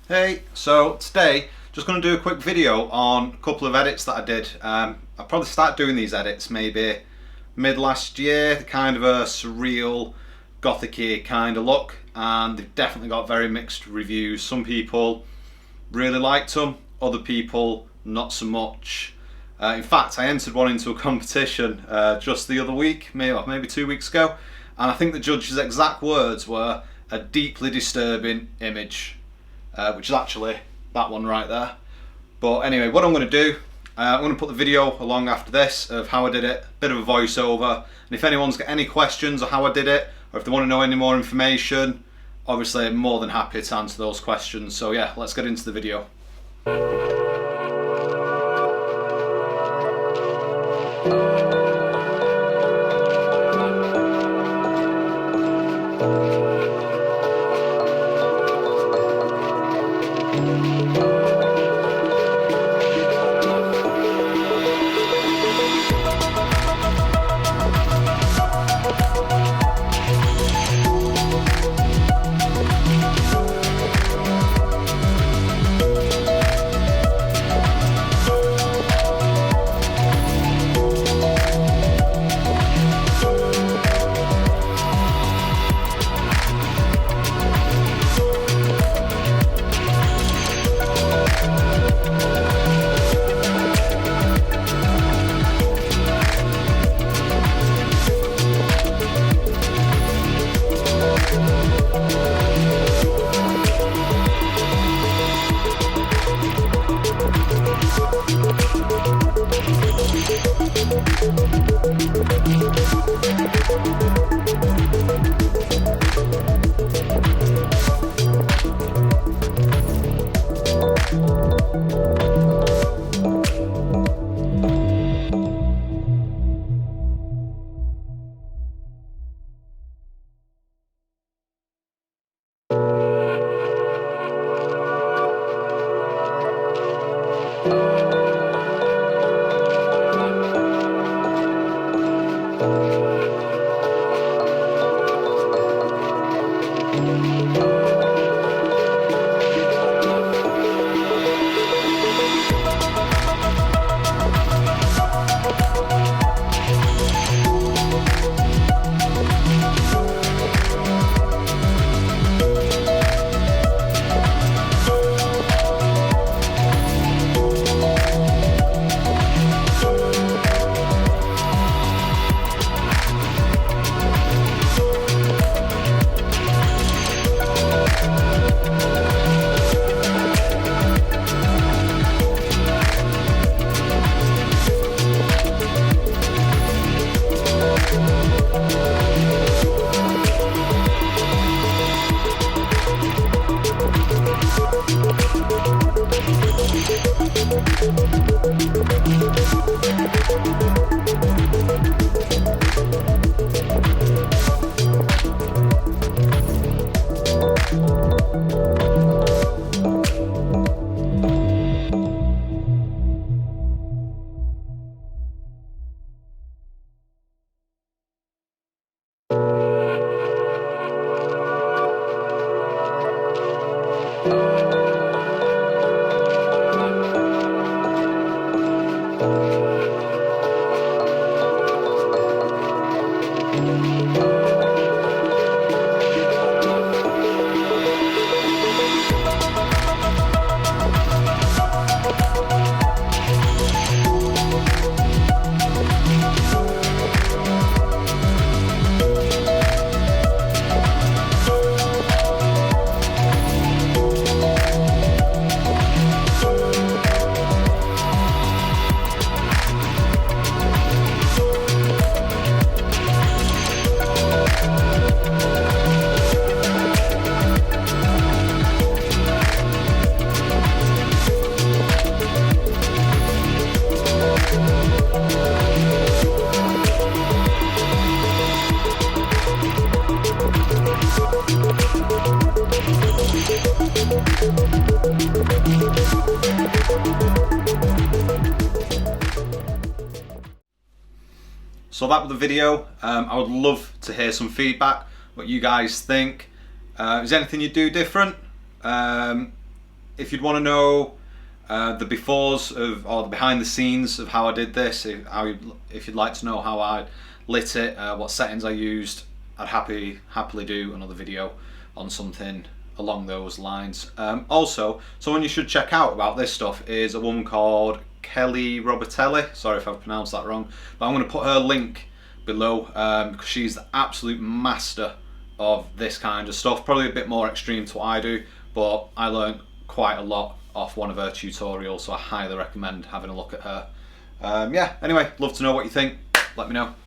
Hey, so today just going to do a quick video on a couple of edits that I did. I probably started doing these edits maybe mid last year, kind of a surreal Gothic-y kind of look, and they've definitely got very mixed reviews. Some people really liked them, other people not so much. In fact, I entered one into a competition just the other week, maybe 2 weeks ago, and I think the judge's exact words were a deeply disturbing image. Which is actually that one right there. But anyway, what I'm going to do, I'm going to put the video along after this of how I did it, a bit of a voiceover, and if anyone's got any questions on how I did it, or if they want to know any more information, obviously I'm more than happy to answer those questions. So yeah, let's get into the video. So that was the video. I would love to hear some feedback, what you guys think. Is there anything you do different? if you'd want to know the befores of, or the behind the scenes of how I did this, if you'd like to know how I lit it, what settings I used, I'd happily do another video on something along those lines. Also, someone you should check out about this stuff is a woman called Kelly Robertelli. Sorry if I've pronounced that wrong, but I'm going to put her link below because she's the absolute master of this kind of stuff. Probably a bit more extreme to what I do, but I learned quite a lot off one of her tutorials, so I highly recommend having a look at her. Yeah, anyway, love to know what you think. Let me know.